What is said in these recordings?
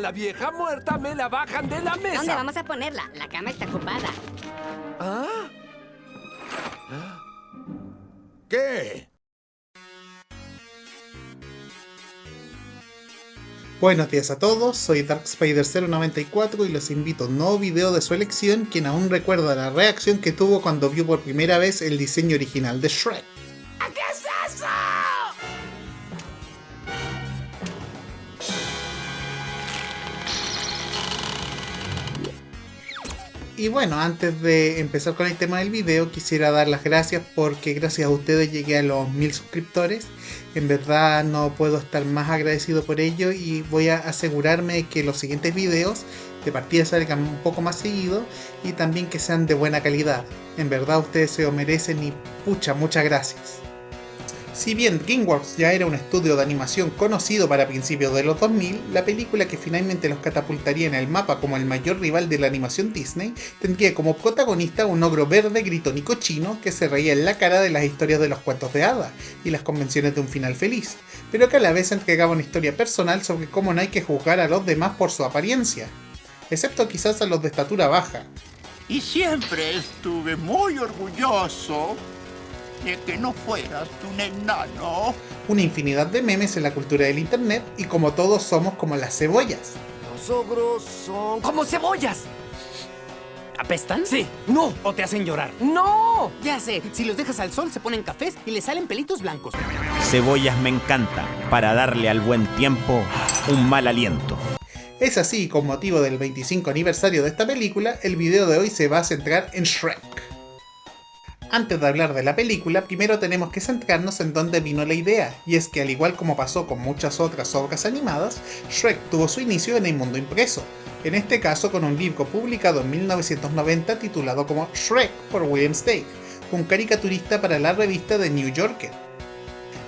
La vieja muerta me la bajan de la mesa. ¿Dónde vamos a ponerla? La cama está ocupada. ¿Ah? ¿Qué? Buenos días a todos, soy DarkSpider094 y los invito a un nuevo video de su elección, quien aún recuerda la reacción que tuvo cuando vio por primera vez el diseño original de Shrek. ¿Qué es eso? Y bueno, antes de empezar con el tema del video, quisiera dar las gracias porque gracias a ustedes llegué a los 1000 suscriptores. En verdad no puedo estar más agradecido por ello y voy a asegurarme que los siguientes videos de partida salgan un poco más seguido y también que sean de buena calidad. En verdad ustedes se lo merecen y pucha, muchas gracias. Si bien DreamWorks ya era un estudio de animación conocido para principios de los 2000, la película que finalmente los catapultaría en el mapa como el mayor rival de la animación Disney tendría como protagonista un ogro verde, gritón y cochino que se reía en la cara de las historias de los cuentos de hadas y las convenciones de un final feliz, pero que a la vez entregaba una historia personal sobre cómo no hay que juzgar a los demás por su apariencia, excepto quizás a los de estatura baja. Y siempre estuve muy orgulloso de que no fueras un enano. Una infinidad de memes en la cultura del internet y como todos somos como las cebollas. Los ogros son como cebollas. ¿Apestan? Sí. No. ¿O te hacen llorar? No. Ya sé, si los dejas al sol se ponen cafés y les salen pelitos blancos. Cebollas me encanta, para darle al buen tiempo un mal aliento. Es así, con motivo del 25 aniversario de esta película, el video de hoy se va a centrar en Shrek. Antes de hablar de la película, primero tenemos que centrarnos en dónde vino la idea, y es que al igual como pasó con muchas otras obras animadas, Shrek tuvo su inicio en el mundo impreso, en este caso con un libro publicado en 1990 titulado como Shrek por William Steig, un caricaturista para la revista The New Yorker.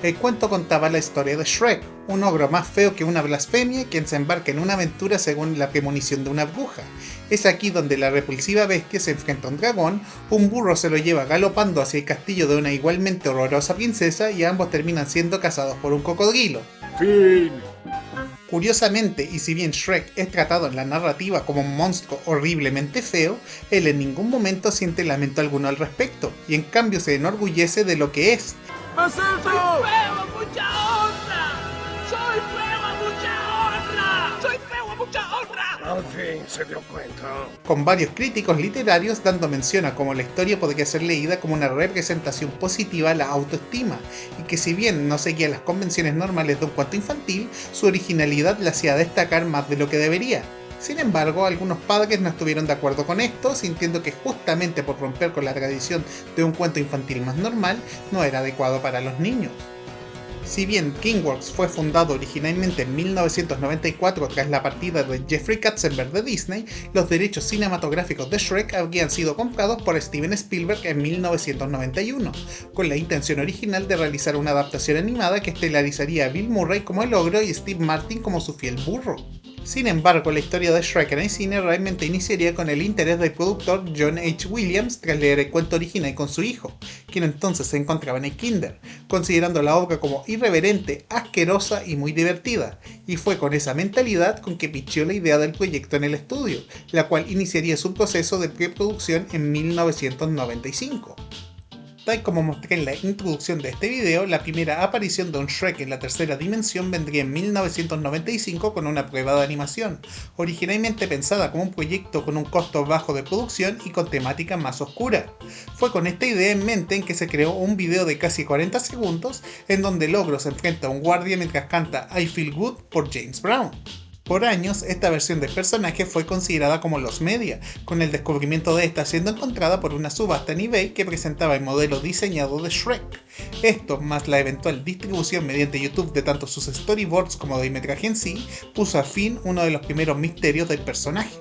El cuento contaba la historia de Shrek, un ogro más feo que una blasfemia quien se embarca en una aventura según la premonición de una bruja. Es aquí donde la repulsiva bestia se enfrenta a un dragón, un burro se lo lleva galopando hacia el castillo de una igualmente horrorosa princesa y ambos terminan siendo cazados por un cocodrilo. Fin. Curiosamente, y si bien Shrek es tratado en la narrativa como un monstruo horriblemente feo, él en ningún momento siente lamento alguno al respecto, y en cambio se enorgullece de lo que es. ¡Haz eso! ¡Soy feo a mucha honra! ¡Soy feo a mucha honra! ¡Soy feo a mucha honra! Al fin se dio cuenta. Con varios críticos literarios dando mención a cómo la historia podría ser leída como una representación positiva a la autoestima, y que si bien no seguía las convenciones normales de un cuento infantil, su originalidad le hacía destacar más de lo que debería. Sin embargo, algunos padres no estuvieron de acuerdo con esto, sintiendo que justamente por romper con la tradición de un cuento infantil más normal, no era adecuado para los niños. Si bien DreamWorks fue fundado originalmente en 1994 tras la partida de Jeffrey Katzenberg de Disney, los derechos cinematográficos de Shrek habrían sido comprados por Steven Spielberg en 1991, con la intención original de realizar una adaptación animada que estelarizaría a Bill Murray como el ogro y Steve Martin como su fiel burro. Sin embargo, la historia de Shrek en el cine realmente iniciaría con el interés del productor John H. Williams tras leer el cuento original con su hijo, quien entonces se encontraba en el kinder, considerando la obra como irreverente, asquerosa y muy divertida, y fue con esa mentalidad con que picheó la idea del proyecto en el estudio, la cual iniciaría su proceso de preproducción en 1995. Tal como mostré en la introducción de este video, la primera aparición de un Shrek en la tercera dimensión vendría en 1995 con una prueba de animación, originalmente pensada como un proyecto con un costo bajo de producción y con temática más oscura. Fue con esta idea en mente en que se creó un video de casi 40 segundos en donde el ogro se enfrenta a un guardia mientras canta I Feel Good por James Brown. Por años, esta versión del personaje fue considerada como los media, con el descubrimiento de esta siendo encontrada por una subasta en eBay que presentaba el modelo diseñado de Shrek. Esto, más la eventual distribución mediante YouTube de tanto sus storyboards como del metraje en sí, puso a fin uno de los primeros misterios del personaje.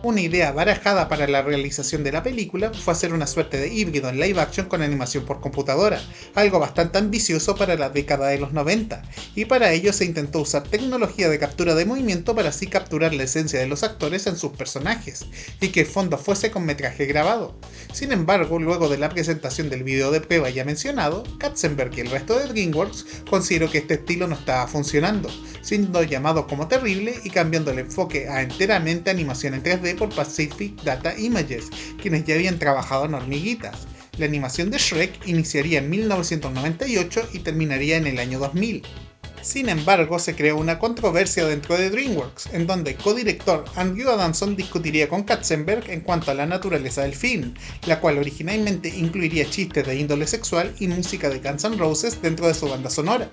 Una idea barajada para la realización de la película fue hacer una suerte de híbrido en live action con animación por computadora, algo bastante ambicioso para la década de los 90, y para ello se intentó usar tecnología de captura de movimiento para así capturar la esencia de los actores en sus personajes, y que el fondo fuese con metraje grabado. Sin embargo, luego de la presentación del video de prueba ya mencionado, Katzenberg y el resto de DreamWorks consideró que este estilo no estaba funcionando, siendo llamado como terrible y cambiando el enfoque a enteramente animación en 3D por Pacific Data Images, quienes ya habían trabajado en hormiguitas. La animación de Shrek iniciaría en 1998 y terminaría en el año 2000. Sin embargo, se creó una controversia dentro de DreamWorks, en donde el codirector Andrew Adamson discutiría con Katzenberg en cuanto a la naturaleza del film, la cual originalmente incluiría chistes de índole sexual y música de Guns N' Roses dentro de su banda sonora.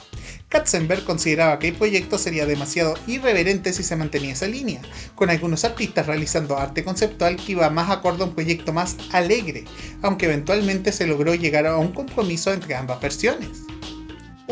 Katzenberg consideraba que el proyecto sería demasiado irreverente si se mantenía esa línea, con algunos artistas realizando arte conceptual que iba más acorde a un proyecto más alegre, aunque eventualmente se logró llegar a un compromiso entre ambas versiones.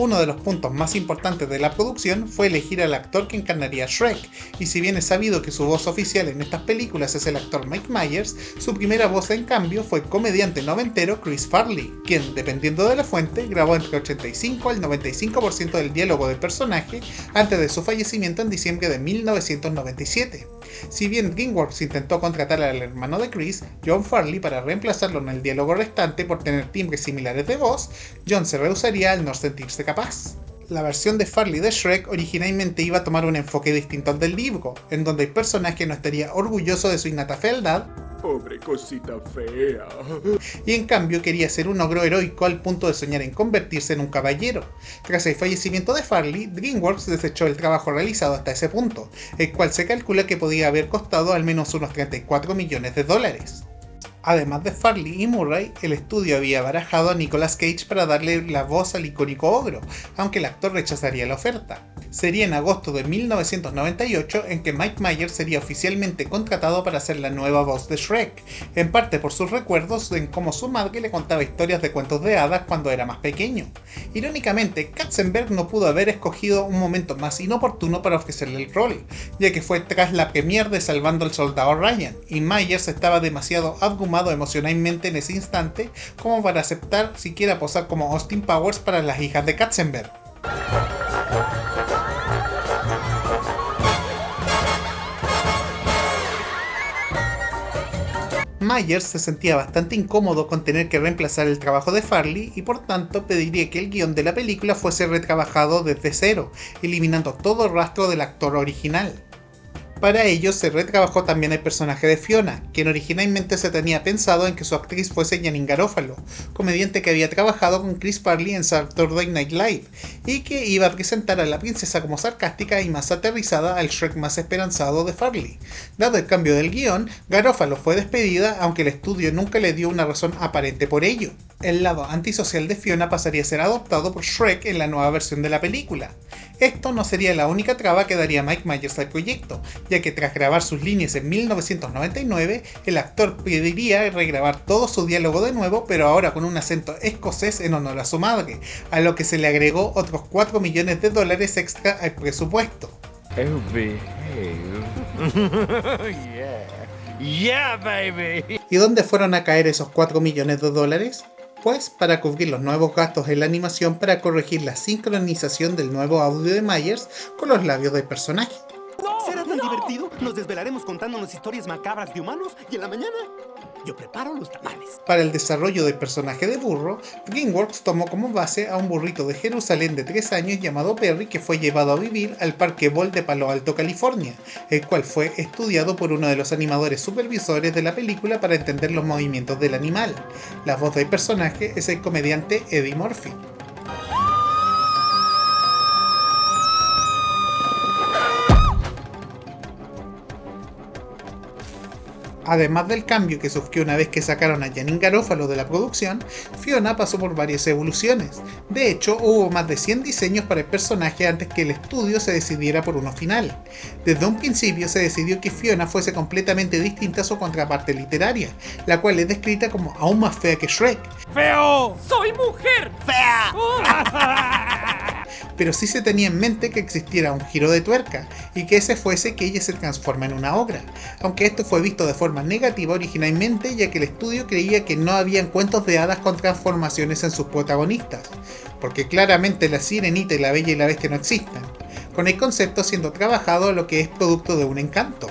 Uno de los puntos más importantes de la producción fue elegir al actor que encarnaría a Shrek, y si bien es sabido que su voz oficial en estas películas es el actor Mike Myers, su primera voz en cambio fue el comediante noventero Chris Farley, quien, dependiendo de la fuente, grabó entre 85 al 95% del diálogo del personaje antes de su fallecimiento en diciembre de 1997. Si bien DreamWorks intentó contratar al hermano de Chris, John Farley, para reemplazarlo en el diálogo restante por tener timbres similares de voz, John se rehusaría al no sentirse capaz. La versión de Farley de Shrek originalmente iba a tomar un enfoque distinto al del libro, en donde el personaje no estaría orgulloso de su innata fealdad, Pobre cosita fea. y en cambio quería ser un ogro heroico al punto de soñar en convertirse en un caballero. Tras el fallecimiento de Farley, DreamWorks desechó el trabajo realizado hasta ese punto, el cual se calcula que podía haber costado al menos unos $34 millones. Además de Farley y Murray, el estudio había barajado a Nicolas Cage para darle la voz al icónico ogro, aunque el actor rechazaría la oferta. Sería en agosto de 1998 en que Mike Myers sería oficialmente contratado para hacer la nueva voz de Shrek, en parte por sus recuerdos en cómo su madre le contaba historias de cuentos de hadas cuando era más pequeño. Irónicamente, Katzenberg no pudo haber escogido un momento más inoportuno para ofrecerle el rol, ya que fue tras la premiere de Salvando al Soldado Ryan, y Myers estaba demasiado abrumado emocionalmente en ese instante como para aceptar siquiera posar como Austin Powers para las hijas de Katzenberg. Myers se sentía bastante incómodo con tener que reemplazar el trabajo de Farley y por tanto pediría que el guión de la película fuese retrabajado desde cero, eliminando todo rastro del actor original. Para ello se retrabajó también el personaje de Fiona, quien originalmente se tenía pensado en que su actriz fuese Janeane Garofalo, comediante que había trabajado con Chris Farley en Saturday Night Live, y que iba a presentar a la princesa como sarcástica y más aterrizada al Shrek más esperanzado de Farley. Dado el cambio del guión, Garofalo fue despedida, aunque el estudio nunca le dio una razón aparente por ello. El lado antisocial de Fiona pasaría a ser adoptado por Shrek en la nueva versión de la película. Esto no sería la única traba que daría Mike Myers al proyecto, ya que tras grabar sus líneas en 1999, el actor pediría regrabar todo su diálogo de nuevo, pero ahora con un acento escocés en honor a su madre, a lo que se le agregó otros $4 millones extra al presupuesto. Oh, behave. Yeah, baby. ¿Y dónde fueron a caer esos $4 millones? Pues para cubrir los nuevos gastos en la animación para corregir la sincronización del nuevo audio de Myers con los labios del personaje. ¿Será tan divertido? Nos desvelaremos contándonos historias macabras de humanos y en la mañana yo preparo los tamales. Para el desarrollo del personaje de burro, DreamWorks tomó como base a un burrito de Jerusalén de 3 años llamado Perry, que fue llevado a vivir al Parque Ball de Palo Alto, California, el cual fue estudiado por uno de los animadores supervisores de la película para entender los movimientos del animal. La voz del personaje es el comediante Eddie Murphy. Además del cambio que sufrió una vez que sacaron a Janeane Garofalo de la producción, Fiona pasó por varias evoluciones. De hecho, hubo más de 100 diseños para el personaje antes que el estudio se decidiera por uno final. Desde un principio se decidió que Fiona fuese completamente distinta a su contraparte literaria, la cual es descrita como aún más fea que Shrek. ¡Feo! ¡Soy mujer! ¡Fea! pero sí se tenía en mente que existiera un giro de tuerca, y que ese fuese que ella se transforma en una ogra, aunque esto fue visto de forma negativa originalmente, ya que el estudio creía que no habían cuentos de hadas con transformaciones en sus protagonistas, porque claramente la Sirenita y la Bella y la Bestia no existen, con el concepto siendo trabajado a lo que es producto de un encanto.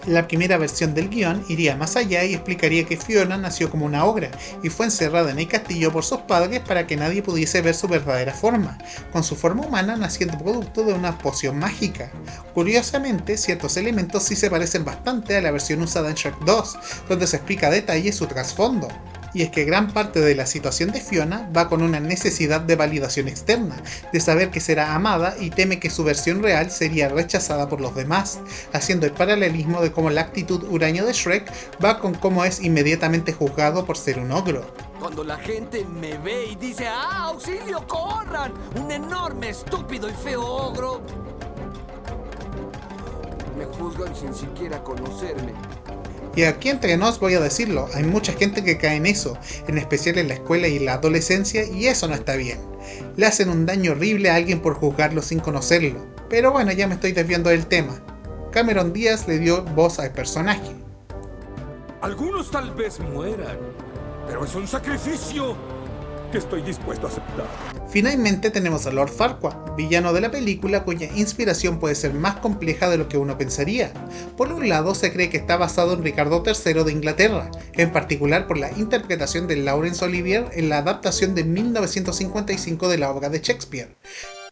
La primera versión del guión iría más allá y explicaría que Fiona nació como una ogra y fue encerrada en el castillo por sus padres para que nadie pudiese ver su verdadera forma, con su forma humana naciendo producto de una poción mágica. Curiosamente, ciertos elementos sí se parecen bastante a la versión usada en Shrek 2, donde se explica a detalle su trasfondo. Y es que gran parte de la situación de Fiona va con una necesidad de validación externa, de saber que será amada y teme que su versión real sería rechazada por los demás, haciendo el paralelismo de cómo la actitud huraña de Shrek va con cómo es inmediatamente juzgado por ser un ogro. Cuando la gente me ve y dice ¡ah, auxilio, corran! Un enorme, estúpido y feo ogro. Me juzgan sin siquiera conocerme. Y aquí entre nos voy a decirlo, hay mucha gente que cae en eso, en especial en la escuela y la adolescencia, y eso no está bien. Le hacen un daño horrible a alguien por juzgarlo sin conocerlo. Pero bueno, ya me estoy desviando del tema. Cameron Díaz le dio voz al personaje. Algunos tal vez mueran, pero es un sacrificio que estoy dispuesto a aceptar. Finalmente tenemos a Lord Farquaad, villano de la película cuya inspiración puede ser más compleja de lo que uno pensaría. Por un lado se cree que está basado en Ricardo III de Inglaterra, en particular por la interpretación de Laurence Olivier en la adaptación de 1955 de la obra de Shakespeare.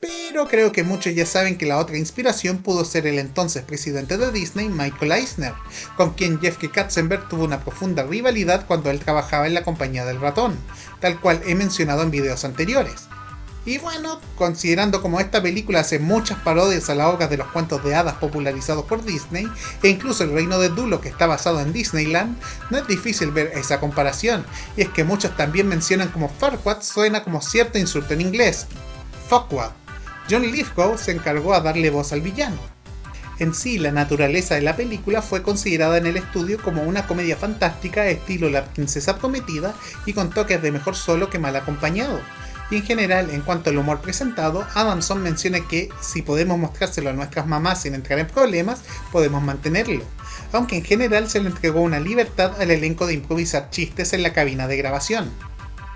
Pero creo que muchos ya saben que la otra inspiración pudo ser el entonces presidente de Disney, Michael Eisner, con quien Jeffrey Katzenberg tuvo una profunda rivalidad cuando él trabajaba en la compañía del ratón, tal cual he mencionado en videos anteriores. Y bueno, considerando como esta película hace muchas parodias a la obra de los cuentos de hadas popularizados por Disney, e incluso el reino de Dulo que está basado en Disneyland, no es difícil ver esa comparación, y es que muchos también mencionan como Farquaad suena como cierto insulto en inglés, Fuckwad. John Lithgow se encargó a darle voz al villano. En sí, la naturaleza de la película fue considerada en el estudio como una comedia fantástica estilo La princesa prometida y con toques de mejor solo que mal acompañado. Y en general, en cuanto al humor presentado, Adamson menciona que si podemos mostrárselo a nuestras mamás sin entrar en problemas, podemos mantenerlo. Aunque en general se le entregó una libertad al elenco de improvisar chistes en la cabina de grabación.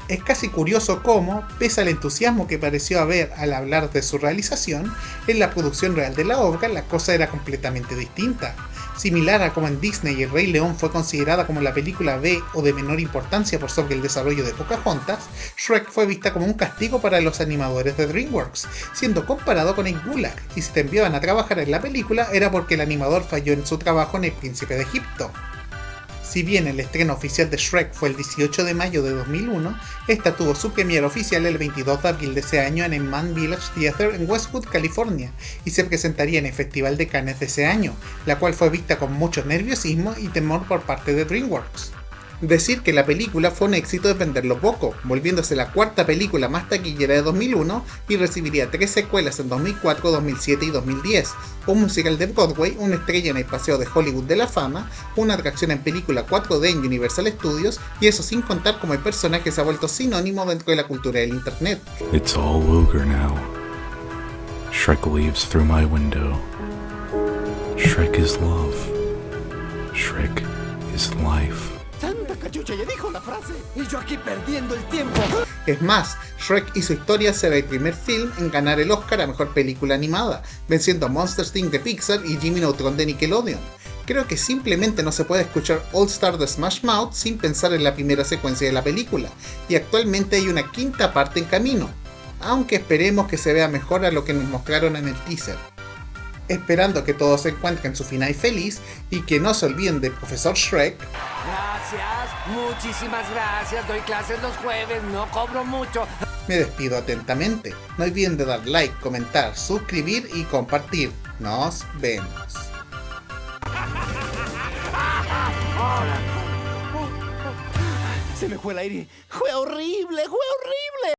Es casi curioso cómo, pese al entusiasmo que pareció haber al hablar de su realización, en la producción real de la obra la cosa era completamente distinta. Similar a como en Disney El Rey León fue considerada como la película B o de menor importancia por sobre el desarrollo de Pocahontas, Shrek fue vista como un castigo para los animadores de DreamWorks, siendo comparado con el Gulag, y si te enviaban a trabajar en la película era porque el animador falló en su trabajo en El Príncipe de Egipto. Si bien el estreno oficial de Shrek fue el 18 de mayo de 2001, esta tuvo su premiere oficial el 22 de abril de ese año en el Mann Village Theater en Westwood, California, y se presentaría en el Festival de Cannes de ese año, la cual fue vista con mucho nerviosismo y temor por parte de DreamWorks. Decir que la película fue un éxito es venderlo poco, volviéndose la cuarta película más taquillera de 2001 y recibiría 3 secuelas en 2004, 2007 y 2010, un musical de Broadway, una estrella en el Paseo de Hollywood de la Fama, una atracción en película 4D en Universal Studios, y eso sin contar como el personaje se ha vuelto sinónimo dentro de la cultura del internet. It's all ogre now. Shrek leaves through my window. Shrek is love. Shrek is life. ¡Santa cachucha! ¡Ya dijo la frase! Y yo aquí perdiendo el tiempo. Es más, Shrek hizo historia ser el primer film en ganar el Oscar a Mejor Película Animada, venciendo a Monsters Inc. de Pixar y Jimmy Neutron de Nickelodeon. Creo que simplemente no se puede escuchar All Star de Smash Mouth sin pensar en la primera secuencia de la película, y actualmente hay una quinta parte en camino, aunque esperemos que se vea mejor a lo que nos mostraron en el teaser. Esperando que todos se encuentren su final feliz y que no se olviden del Profesor Shrek. Gracias, muchísimas gracias. Doy clases los jueves, no cobro mucho. Me despido atentamente. No olviden de dar like, comentar, suscribir y compartir. Nos vemos. Se me fue el aire. ¡Fue horrible! ¡Fue horrible!